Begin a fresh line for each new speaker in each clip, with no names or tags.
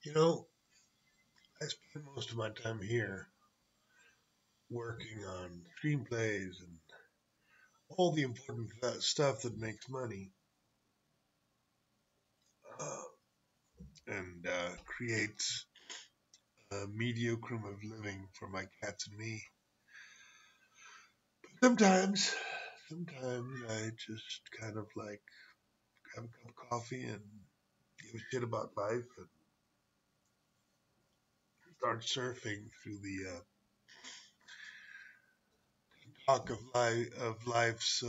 You know, I spend most of my time here working on screenplays and all the important stuff that makes money uh, and creates a mediocre of living for my cats and me. Sometimes, sometimes I just kind of like have a cup of coffee and give a shit about life and start surfing through the talk of life's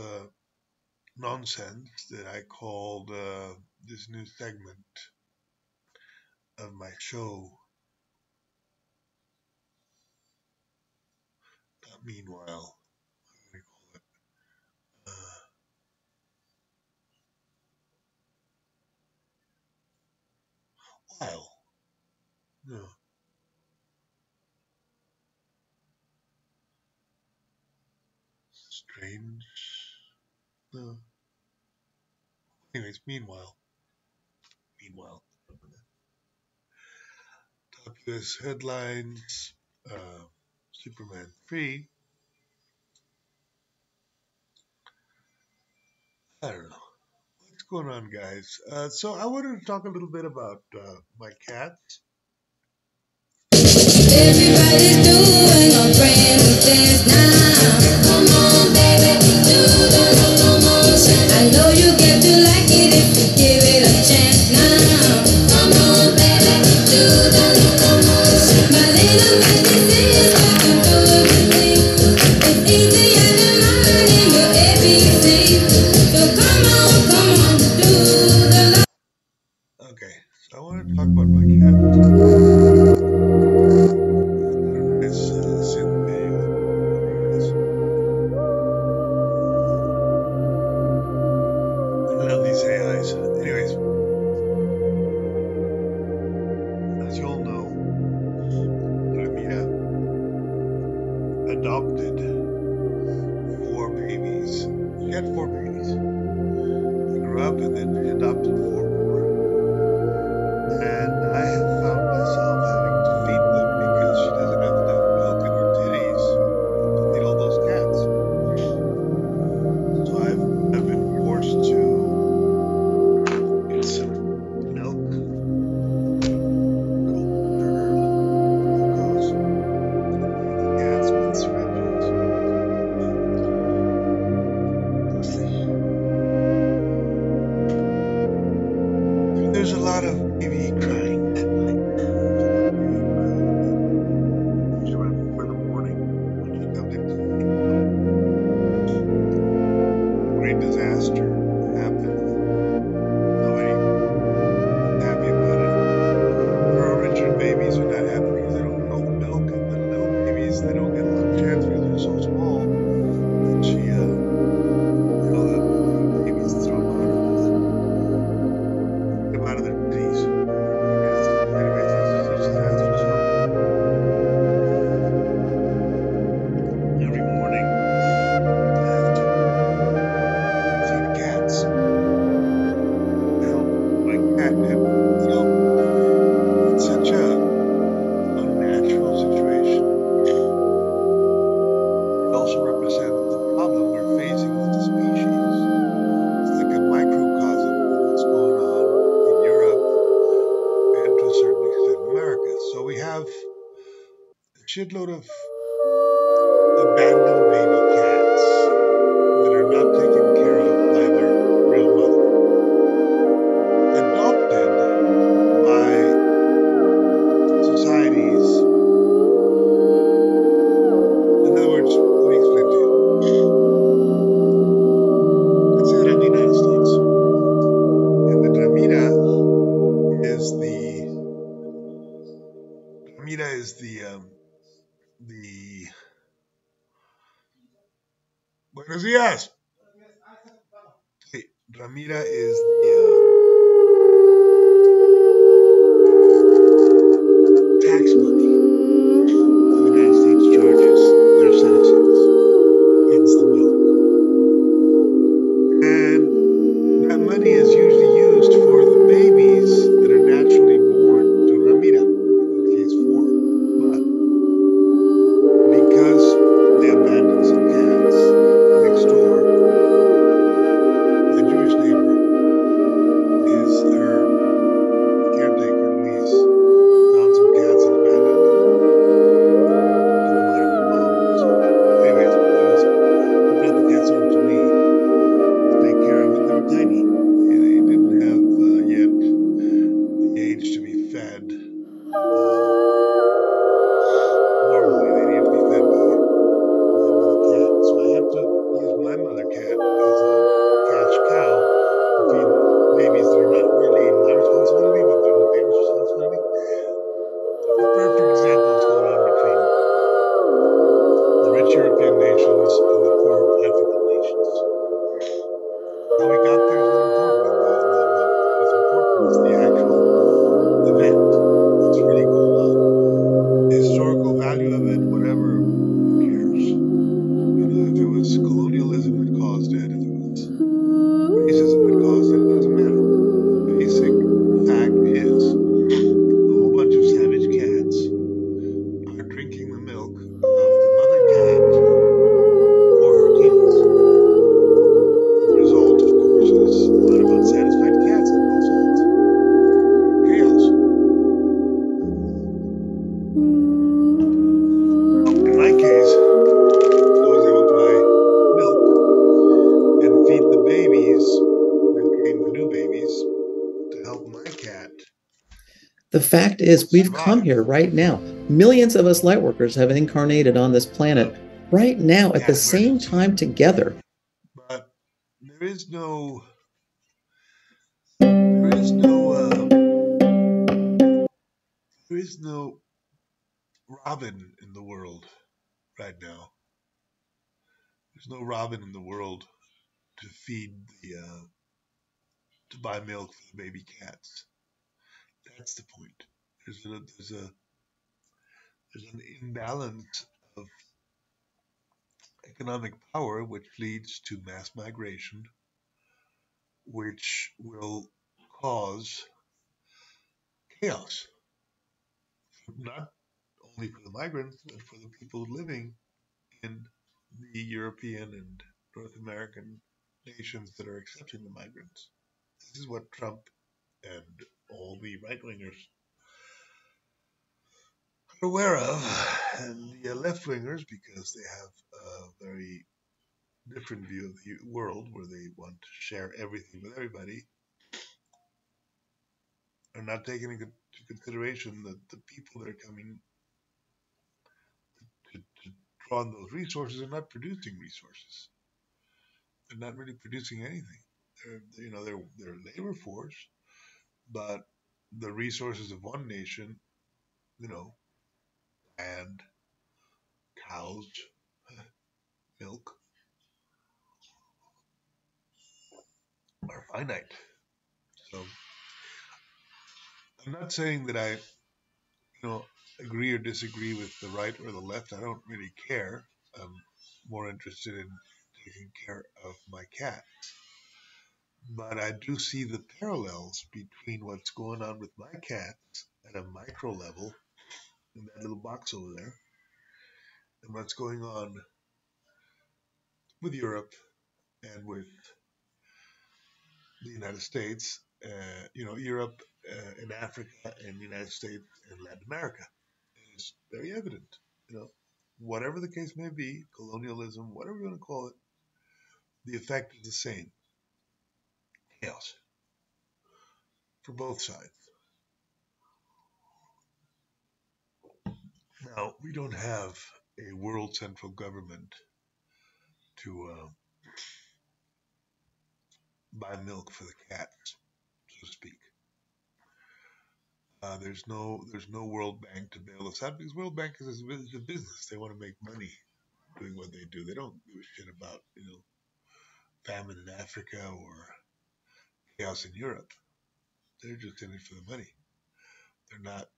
nonsense that I called this new segment of my show. Meanwhile, I'm gonna call it while. No, strange. No. Anyways, meanwhile, top US headlines. Uh, Superman 3. I don't know. What's going on, guys? So I wanted to talk a little bit about my cats.
Everybody's doing a brand new dance now. Come on, baby, do the locomotion. I know you get to like it if you give it a chance now. Come on, baby, do the locomotion. My little magic is like a good thing. It's easy as the money, your ABC. So come on, do the.
Okay, so I wanted to talk about my cat. It's Cynthia. I love these AIs. Anyways, as you all know, Ramira adopted four babies. She had four babies. They grew up and then she adopted four more. And I have found myself having to feed them because she doesn't have enough milk in her titties to feed all those cats. So I've been forced to get some milk, cold water, glucose, cats with syringes. There's a lot of baby crying at night. Usually around 4 in the morning when she comes in to feed. Great disaster happened. Nobody is happy about it. Her original babies are not happy because they don't get all the milk, and the little babies they don't get a lot of chance because they're so small. And she, all the babies throw them out of their titties. Anyways, it's a disaster. So every morning I have to feed the cats. Now, my cat, it's such a unnatural situation. It also represents the problem we're facing with the species. It's like a microcosm of what's going on in Europe and to a certain extent America. So we have a shitload of abandoned baby cats that are not taken care of by their real mother, adopted by societies. In other words, let me explain to you. Let's say that I'm in the United States, and the Dramira is the Buenos días. Okay, Ramira is the tax money the United States charges their citizens. Hence the milk. And that money is usually used for the babies that are naturally born to Ramira. cat.
The fact is, we've come here right now. Millions of us lightworkers have incarnated on this planet right now at the same time together.
But there is no Robin in the world right now. There's no Robin in the world to feed to buy milk for the baby cats. That's the point. There's an imbalance of economic power which leads to mass migration, which will cause chaos, not only for the migrants, but for the people living in the European and North American nations that are accepting the migrants. This is what Trump and all the right-wingers are aware of, and the left-wingers, because they have a very different view of the world where they want to share everything with everybody, are not taking into consideration that the people that are coming to draw on those resources are not producing resources. They're not really producing anything. They're labor force, but the resources of one nation, land, cows, milk, are finite. So I'm not saying that I, agree or disagree with the right or the left. I don't really care. I'm more interested in taking care of my cat. But I do see the parallels between what's going on with my cats at a micro level in that little box over there and what's going on with Europe and with the United States, Europe and Africa and the United States and Latin America. It's very evident, whatever the case may be, colonialism, whatever you want to call it, the effect is the same. Chaos. For both sides. Now, we don't have a world central government to buy milk for the cats, so to speak. There's no World Bank to bail us out because World Bank is a business. They want to make money doing what they do. They don't give a shit about famine in Africa or chaos in Europe. They're just in it for the money. They're not.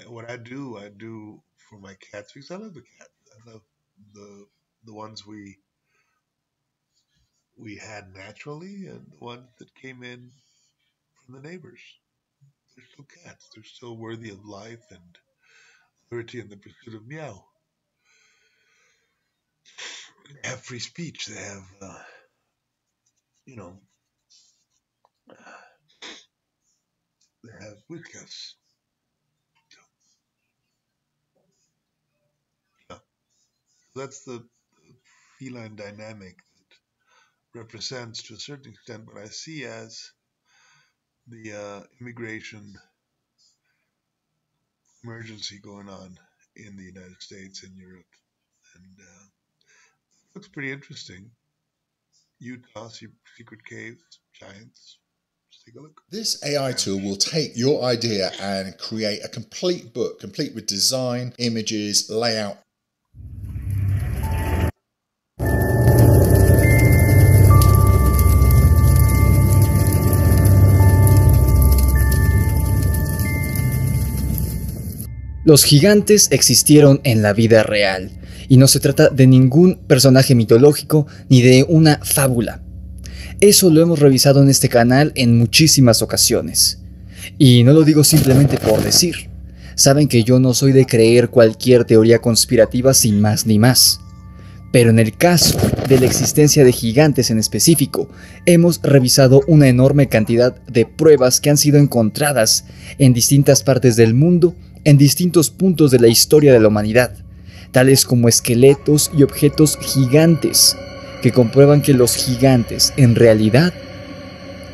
What I do for my cats because I love the cats. I love the ones we had naturally and the ones that came in from the neighbors. They're still cats. They're still worthy of life and liberty and the pursuit of meow. They have free speech. They have, they have whiskas. Yeah. That's the feline dynamic that represents, to a certain extent, what I see as the immigration emergency going on in the United States and Europe. And it looks pretty interesting. Utah, secret caves, giants. Just take a look.
This AI tool will take your idea and create a complete book, complete with design, images, layout.
Los gigantes existieron en la vida real, y no se trata de ningún personaje mitológico ni de una fábula. Eso lo hemos revisado en este canal en muchísimas ocasiones. Y no lo digo simplemente por decir. Saben que yo no soy de creer cualquier teoría conspirativa sin más ni más. Pero en el caso de la existencia de gigantes en específico, hemos revisado una enorme cantidad de pruebas que han sido encontradas en distintas partes del mundo, en distintos puntos de la historia de la humanidad, tales como esqueletos y objetos gigantes, que comprueban que los gigantes en realidad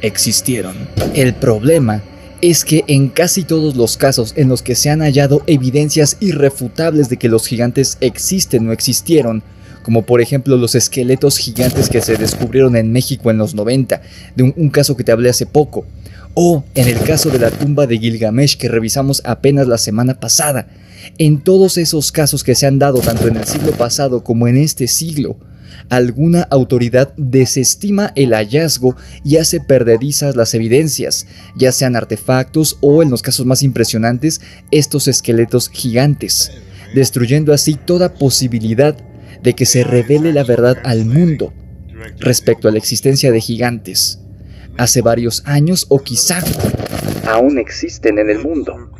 existieron. El problema es que en casi todos los casos en los que se han hallado evidencias irrefutables de que los gigantes existen o existieron, como por ejemplo los esqueletos gigantes que se descubrieron en México en los 90, de un caso que te hablé hace poco, o en el caso de la tumba de Gilgamesh que revisamos apenas la semana pasada. En todos esos casos que se han dado tanto en el siglo pasado como en este siglo, alguna autoridad desestima el hallazgo y hace perdedizas las evidencias, ya sean artefactos o, en los casos más impresionantes, estos esqueletos gigantes, destruyendo así toda posibilidad de que se revele la verdad al mundo respecto a la existencia de gigantes. Hace varios años, o quizá aún existen en el mundo.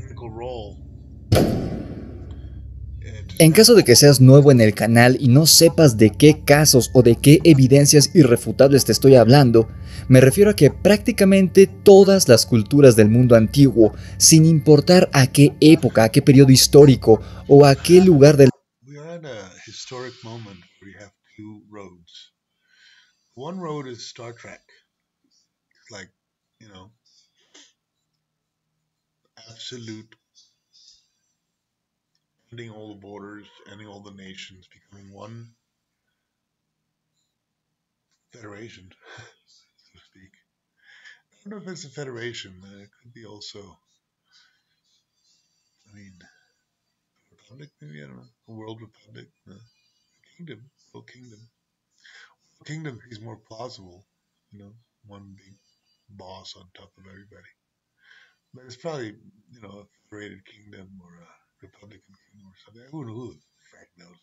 En caso de que seas nuevo en el canal y no sepas de qué casos o de qué evidencias irrefutables te estoy hablando, me refiero a que prácticamente todas las culturas del mundo antiguo, sin importar a qué época, a qué periodo histórico o a qué lugar del
We are at a historic moment where you have two roads. One road is Star Trek. It's like, you know, absolute ending all the borders, ending all the nations, becoming one federation, so to speak. I don't know if it's a federation. It could be also, I mean, a republic, maybe, I don't know, a world republic, a kingdom, world kingdom. World kingdom is more plausible, you know, one big boss on top of everybody. But it's probably, you know, a federated kingdom or a Republican kingdom or something. Who the frack knows?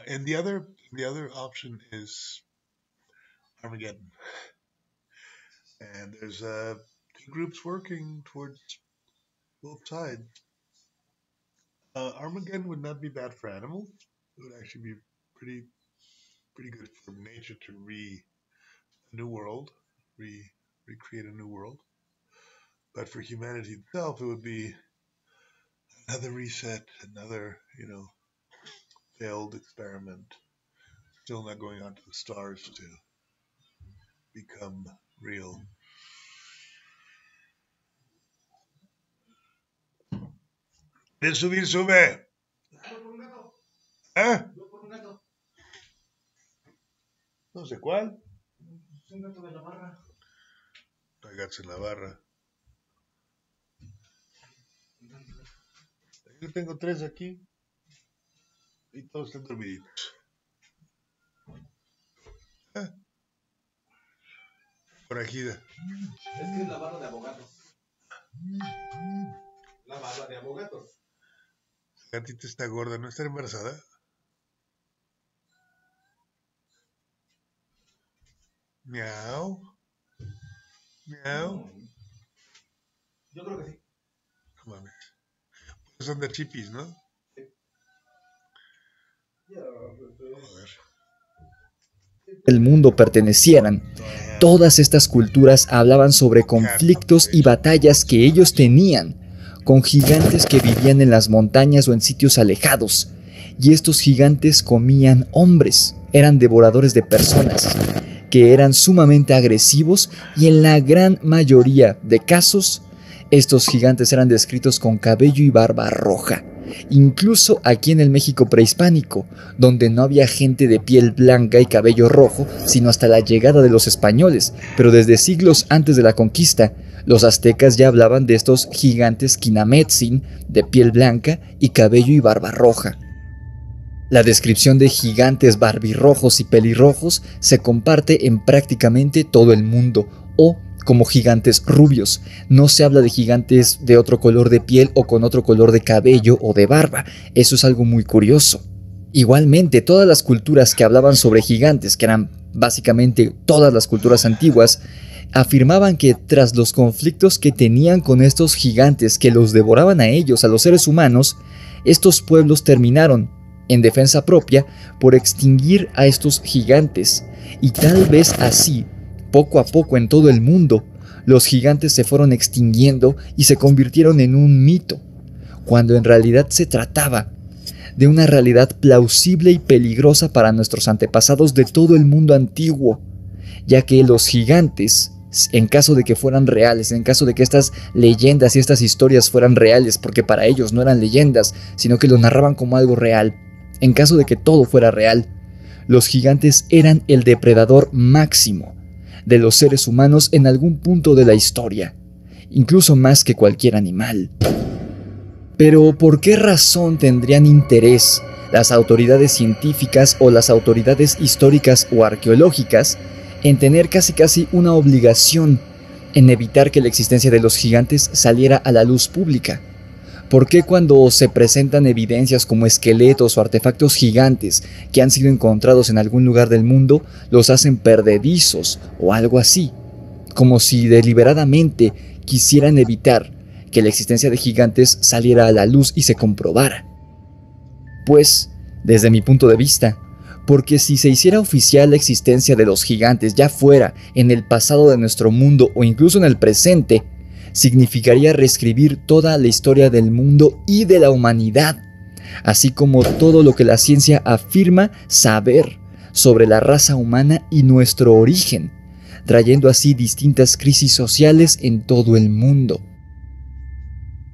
And the other option is Armageddon. And there's two groups working towards both sides. Armageddon would not be bad for animals. It would actually be pretty good for nature to recreate a new world. But for humanity itself, it would be another reset, another, you know, failed experiment. Still not going on to the stars to become real. ¿Quieres subir? Sube. ¿Eh? No sé cuál. Un gato de la barra. Hay gatos en la barra. Yo tengo 3 aquí. Y todos están dormiditos. Forajida.
Es que es la barra de abogado. La barra de abogado.
La gatita está gorda, ¿no está embarazada? Miau. Miau.
Yo creo que sí.
No mames. Pues son de chipis, ¿no?
Sí.
Joder.
el mundo pertenecieran. Todas estas culturas hablaban sobre conflictos y batallas que ellos tenían, con gigantes que vivían en las montañas o en sitios alejados, y estos gigantes comían hombres, eran devoradores de personas, que eran sumamente agresivos y en la gran mayoría de casos, estos gigantes eran descritos con cabello y barba roja. Incluso aquí en el México prehispánico, donde no había gente de piel blanca y cabello rojo, sino hasta la llegada de los españoles, pero desde siglos antes de la conquista, los aztecas ya hablaban de estos gigantes Quinametzin, de piel blanca y cabello y barba roja. La descripción de gigantes barbirrojos y pelirrojos se comparte en prácticamente todo el mundo, o como gigantes rubios. No se habla de gigantes de otro color de piel o con otro color de cabello o de barba. Eso es algo muy curioso. Igualmente, todas las culturas que hablaban sobre gigantes, que eran básicamente todas las culturas antiguas, afirmaban que tras los conflictos que tenían con estos gigantes que los devoraban a ellos, a los seres humanos, estos pueblos terminaron, en defensa propia, por extinguir a estos gigantes. Y tal vez así, poco a poco en todo el mundo, los gigantes se fueron extinguiendo y se convirtieron en un mito, cuando en realidad se trataba de una realidad plausible y peligrosa para nuestros antepasados de todo el mundo antiguo, ya que los gigantes en caso de que fueran reales, en caso de que estas leyendas y estas historias fueran reales, porque para ellos no eran leyendas, sino que lo narraban como algo real, en caso de que todo fuera real, los gigantes eran el depredador máximo de los seres humanos en algún punto de la historia, incluso más que cualquier animal. Pero ¿por qué razón tendrían interés las autoridades científicas o las autoridades históricas o arqueológicas en tener casi una obligación en evitar que la existencia de los gigantes saliera a la luz pública? ¿Por qué cuando se presentan evidencias como esqueletos o artefactos gigantes que han sido encontrados en algún lugar del mundo, los hacen perdedizos o algo así? Como si deliberadamente quisieran evitar que la existencia de gigantes saliera a la luz y se comprobara. Pues, desde mi punto de vista, porque si se hiciera oficial la existencia de los gigantes, ya fuera en el pasado de nuestro mundo o incluso en el presente, significaría reescribir toda la historia del mundo y de la humanidad, así como todo lo que la ciencia afirma saber sobre la raza humana y nuestro origen, trayendo así distintas crisis sociales en todo el mundo.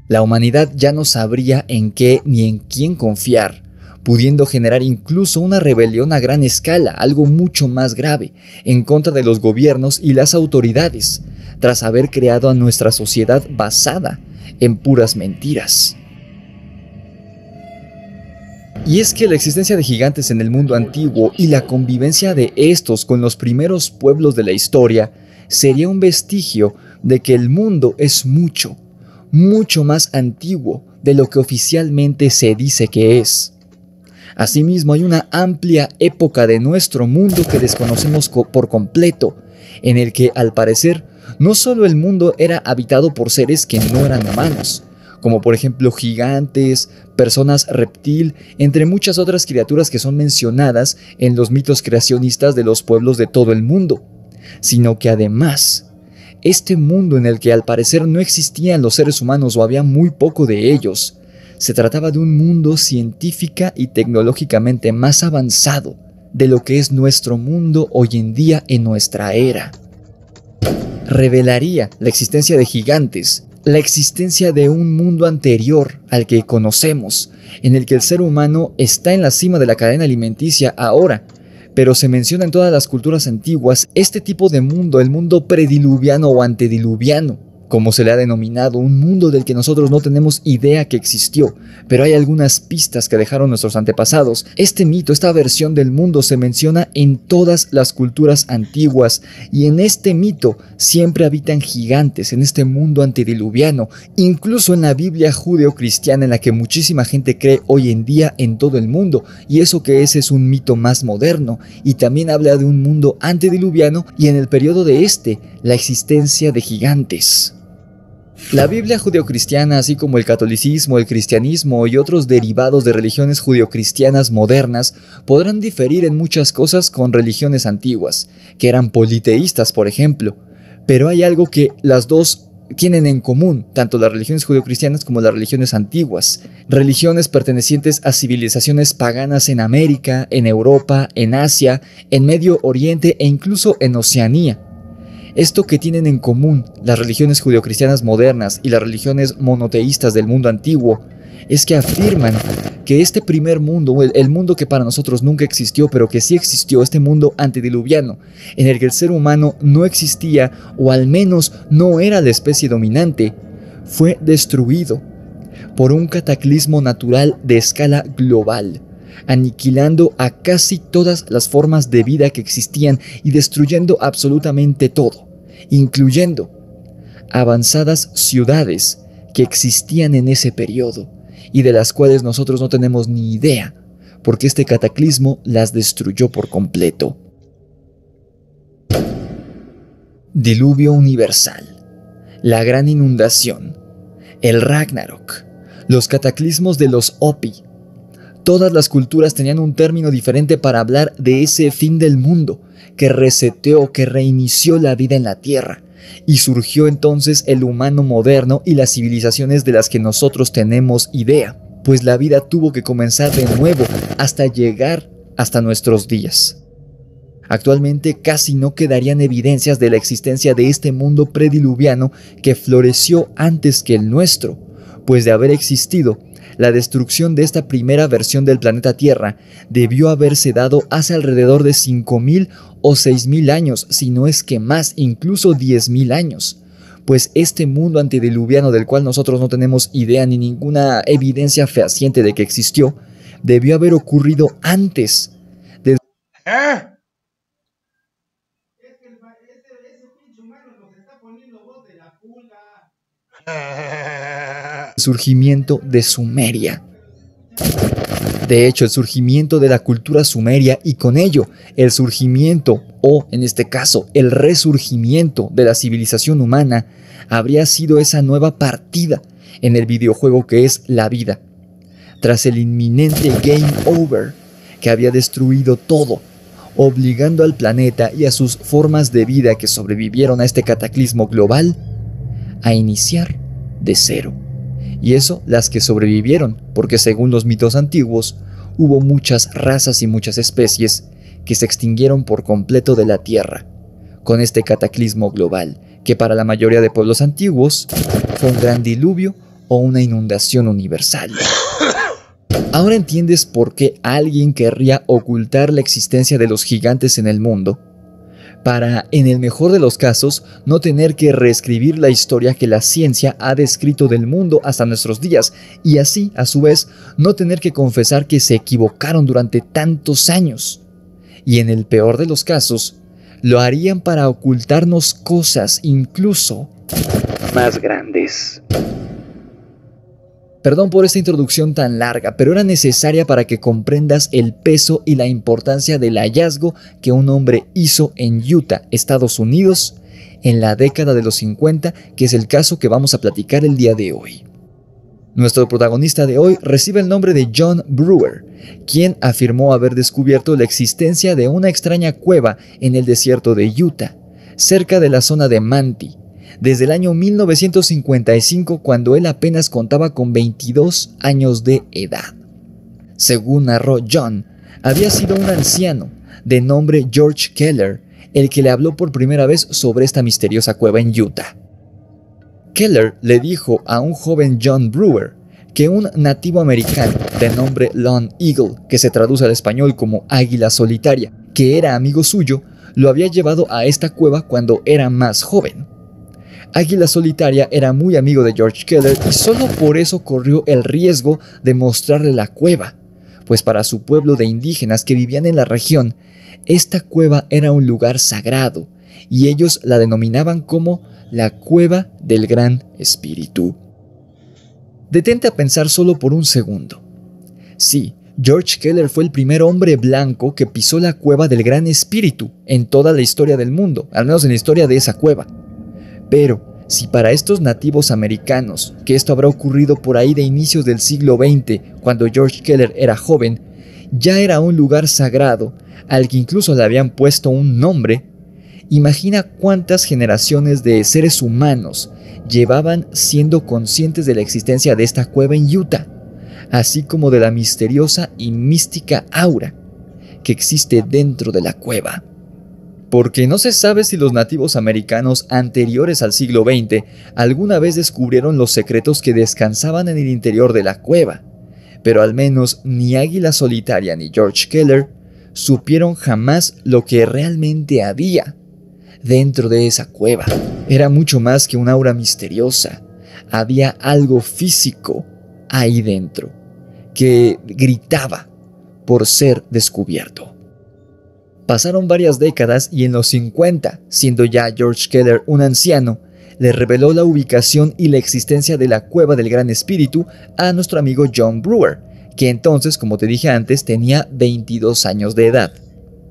La humanidad ya no sabría en qué ni en quién confiar, pudiendo generar incluso una rebelión a gran escala, algo mucho más grave, en contra de los gobiernos y las autoridades, tras haber creado a nuestra sociedad basada en puras mentiras. Y es que la existencia de gigantes en el mundo antiguo y la convivencia de estos con los primeros pueblos de la historia sería un vestigio de que el mundo es mucho más antiguo de lo que oficialmente se dice que es. Asimismo, hay una amplia época de nuestro mundo que desconocemos por completo, en el que, al parecer, no solo el mundo era habitado por seres que no eran humanos, como por ejemplo gigantes, personas reptil, entre muchas otras criaturas que son mencionadas en los mitos creacionistas de los pueblos de todo el mundo, sino que además, este mundo en el que al parecer no existían los seres humanos o había muy poco de ellos, se trataba de un mundo científica y tecnológicamente más avanzado de lo que es nuestro mundo hoy en día en nuestra era. Revelaría la existencia de gigantes, la existencia de un mundo anterior al que conocemos, en el que el ser humano está en la cima de la cadena alimenticia ahora, pero se menciona en todas las culturas antiguas este tipo de mundo, el mundo prediluviano o antediluviano, como se le ha denominado, un mundo del que nosotros no tenemos idea que existió, pero hay algunas pistas que dejaron nuestros antepasados. Este mito, esta versión del mundo se menciona en todas las culturas antiguas, y en este mito siempre habitan gigantes, en este mundo antediluviano, incluso en la Biblia judeocristiana en la que muchísima gente cree hoy en día en todo el mundo, y eso que ese es un mito más moderno, y también habla de un mundo antediluviano y en el periodo de la existencia de gigantes. La Biblia judeocristiana, así como el catolicismo, el cristianismo y otros derivados de religiones judeocristianas modernas, podrán diferir en muchas cosas con religiones antiguas, que eran politeístas, por ejemplo, pero hay algo que las dos tienen en común, tanto las religiones judeocristianas como las religiones antiguas, religiones pertenecientes a civilizaciones paganas en América, en Europa, en Asia, en Medio Oriente e incluso en Oceanía. Esto que tienen en común las religiones judeocristianas modernas y las religiones monoteístas del mundo antiguo es que afirman que este primer mundo, el mundo que para nosotros nunca existió, pero que sí existió, este mundo antediluviano, en el que el ser humano no existía o al menos no era la especie dominante, fue destruido por un cataclismo natural de escala global, aniquilando a casi todas las formas de vida que existían y destruyendo absolutamente todo, incluyendo avanzadas ciudades que existían en ese periodo y de las cuales nosotros no tenemos ni idea, porque este cataclismo las destruyó por completo. Diluvio universal, la gran inundación, el Ragnarok, los cataclismos de los Hopi. Todas las culturas tenían un término diferente para hablar de ese fin del mundo, que reseteó, que reinició la vida en la Tierra, y surgió entonces el humano moderno y las civilizaciones de las que nosotros tenemos idea, pues la vida tuvo que comenzar de nuevo hasta llegar hasta nuestros días. Actualmente casi no quedarían evidencias de la existencia de este mundo prediluviano que floreció antes que el nuestro, pues de haber existido, la destrucción de esta primera versión del planeta Tierra debió haberse dado hace alrededor de 5.000 o 6.000 años, si no es que más, incluso 10.000 años. Pues este mundo antediluviano del cual nosotros no tenemos idea ni ninguna evidencia fehaciente de que existió, debió haber ocurrido antes de...
Es que ese pinche humano nos está poniendo voz de la pulga.
surgimiento de Sumeria. De hecho, el surgimiento de la cultura sumeria y con ello el surgimiento, o en este caso el resurgimiento de la civilización humana, habría sido esa nueva partida en el videojuego que es la vida, tras el inminente Game Over que había destruido todo, obligando al planeta y a sus formas de vida que sobrevivieron a este cataclismo global a iniciar de cero. Y eso las que sobrevivieron, porque según los mitos antiguos, hubo muchas razas y muchas especies que se extinguieron por completo de la Tierra, con este cataclismo global, que para la mayoría de pueblos antiguos fue un gran diluvio o una inundación universal. Ahora entiendes por qué alguien querría ocultar la existencia de los gigantes en el mundo, para, en el mejor de los casos, no tener que reescribir la historia que la ciencia ha descrito del mundo hasta nuestros días, y así, a su vez, no tener que confesar que se equivocaron durante tantos años. Y en el peor de los casos, lo harían para ocultarnos cosas incluso más grandes. Perdón por esta introducción tan larga, pero era necesaria para que comprendas el peso y la importancia del hallazgo que un hombre hizo en Utah, Estados Unidos, en la década de los 50, que es el caso que vamos a platicar el día de hoy. Nuestro protagonista de hoy recibe el nombre de John Brewer, quien afirmó haber descubierto la existencia de una extraña cueva en el desierto de Utah, cerca de la zona de Manti, desde el año 1955, cuando él apenas contaba con 22 años de edad. Según narró John, había sido un anciano de nombre George Keller el que le habló por primera vez sobre esta misteriosa cueva en Utah. Keller le dijo a un joven John Brewer que un nativo americano de nombre Lone Eagle, que se traduce al español como águila solitaria, que era amigo suyo, lo había llevado a esta cueva cuando era más joven. Águila Solitaria era muy amigo de George Keller y solo por eso corrió el riesgo de mostrarle la cueva, pues para su pueblo de indígenas que vivían en la región, esta cueva era un lugar sagrado y ellos la denominaban como la Cueva del Gran Espíritu. Detente a pensar solo por un segundo. Sí, George Keller fue el primer hombre blanco que pisó la Cueva del Gran Espíritu en toda la historia del mundo, al menos en la historia de esa cueva. Pero, si para estos nativos americanos, que esto habrá ocurrido por ahí de inicios del siglo XX, cuando George Keller era joven, ya era un lugar sagrado, al que incluso le habían puesto un nombre, imagina cuántas generaciones de seres humanos llevaban siendo conscientes de la existencia de esta cueva en Utah, así como de la misteriosa y mística aura que existe dentro de la cueva. Porque no se sabe si los nativos americanos anteriores al siglo XX alguna vez descubrieron los secretos que descansaban en el interior de la cueva, pero al menos ni Águila Solitaria ni George Keller supieron jamás lo que realmente había dentro de esa cueva. Era mucho más que una aura misteriosa, había algo físico ahí dentro que gritaba por ser descubierto. Pasaron varias décadas y en los 50, siendo ya George Keller un anciano, le reveló la ubicación y la existencia de la Cueva del Gran Espíritu a nuestro amigo John Brewer, que entonces, como te dije antes, tenía 22 años de edad.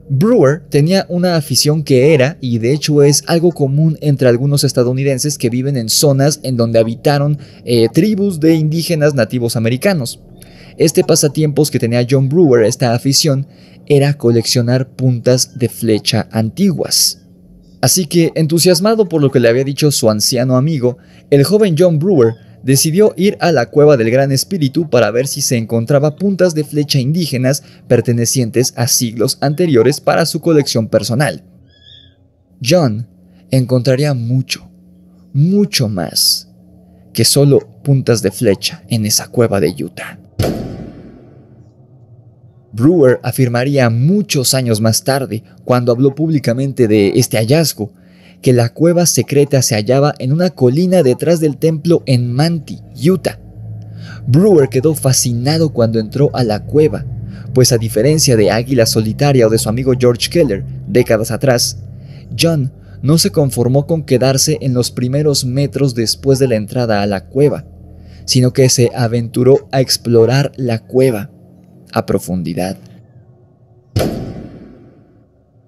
Brewer tenía una afición que era, y de hecho es algo común entre algunos estadounidenses que viven en zonas en donde habitaron tribus de indígenas nativos americanos. Este pasatiempos que tenía John Brewer, esta afición, era coleccionar puntas de flecha antiguas. Así que, entusiasmado por lo que le había dicho su anciano amigo, el joven John Brewer decidió ir a la cueva del Gran Espíritu para ver si se encontraba puntas de flecha indígenas pertenecientes a siglos anteriores para su colección personal. John encontraría mucho, mucho más que solo puntas de flecha en esa cueva de Utah. Brewer afirmaría muchos años más tarde, cuando habló públicamente de este hallazgo, que la cueva secreta se hallaba en una colina detrás del templo en Manti, Utah. Brewer quedó fascinado cuando entró a la cueva, pues a diferencia de Águila Solitaria o de su amigo George Keller, décadas atrás, John no se conformó con quedarse en los primeros metros después de la entrada a la cueva, sino que se aventuró a explorar la cueva a profundidad.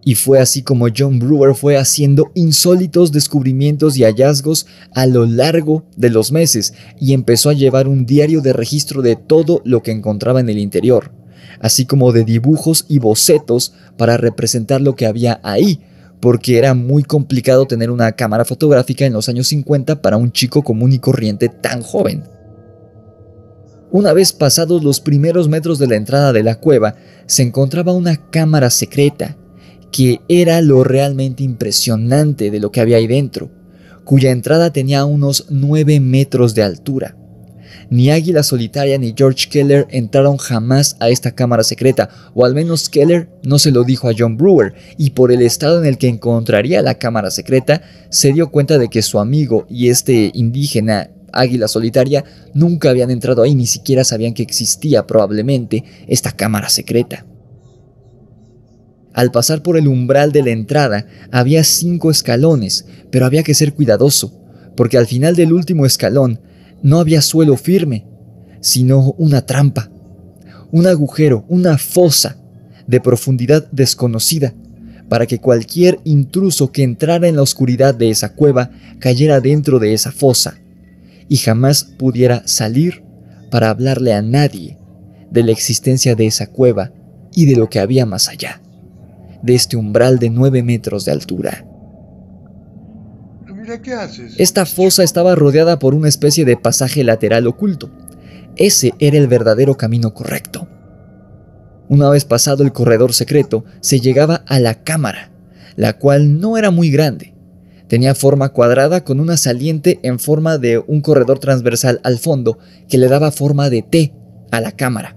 Y fue así como John Brewer fue haciendo insólitos descubrimientos y hallazgos a lo largo de los meses y empezó a llevar un diario de registro de todo lo que encontraba en el interior, así como de dibujos y bocetos para representar lo que había ahí, porque era muy complicado tener una cámara fotográfica en los años 50 para un chico común y corriente tan joven. Una vez pasados los primeros metros de la entrada de la cueva, se encontraba una cámara secreta, que era lo realmente impresionante de lo que había ahí dentro, cuya entrada tenía unos 9 metros de altura. Ni Águila Solitaria ni George Keller entraron jamás a esta cámara secreta, o al menos Keller no se lo dijo a John Brewer, y por el estado en el que encontraría la cámara secreta, se dio cuenta de que su amigo y este indígena Águila Solitaria nunca habían entrado ahí, ni siquiera sabían que existía probablemente esta cámara secreta. Al pasar por el umbral de la entrada había 5 escalones, pero había que ser cuidadoso, porque al final del último escalón no había suelo firme, sino una trampa, un agujero, una fosa de profundidad desconocida, para que cualquier intruso que entrara en la oscuridad de esa cueva cayera dentro de esa fosa y jamás pudiera salir para hablarle a nadie de la existencia de esa cueva y de lo que había más allá, de este umbral de 9 metros de altura.
Mira, ¿qué haces?
Esta fosa estaba rodeada por una especie de pasaje lateral oculto. Ese era el verdadero camino correcto. Una vez pasado el corredor secreto, se llegaba a la cámara, la cual no era muy grande. Tenía forma cuadrada con una saliente en forma de un corredor transversal al fondo que le daba forma de T a la cámara.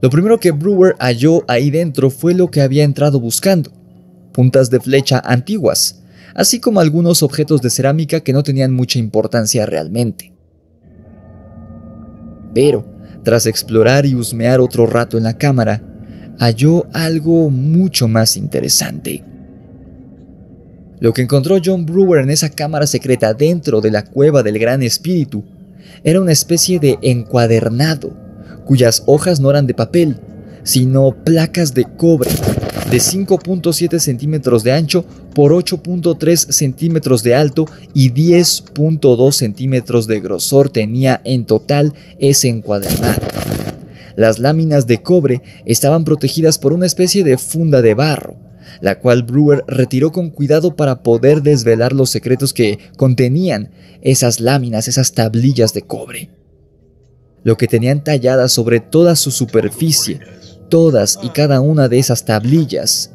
Lo primero que Brewer halló ahí dentro fue lo que había entrado buscando: puntas de flecha antiguas, así como algunos objetos de cerámica que no tenían mucha importancia realmente. Pero, tras explorar y husmear otro rato en la cámara, halló algo mucho más interesante. Lo que encontró John Brewer en esa cámara secreta dentro de la cueva del Gran Espíritu era una especie de encuadernado, cuyas hojas no eran de papel, sino placas de cobre, de 5.7 centímetros de ancho por 8.3 centímetros de alto y 10.2 centímetros de grosor tenía en total ese encuadernado. Las láminas de cobre estaban protegidas por una especie de funda de barro, la cual Brewer retiró con cuidado para poder desvelar los secretos que contenían esas láminas, esas tablillas de cobre. Lo que tenían talladas sobre toda su superficie, todas y cada una de esas tablillas,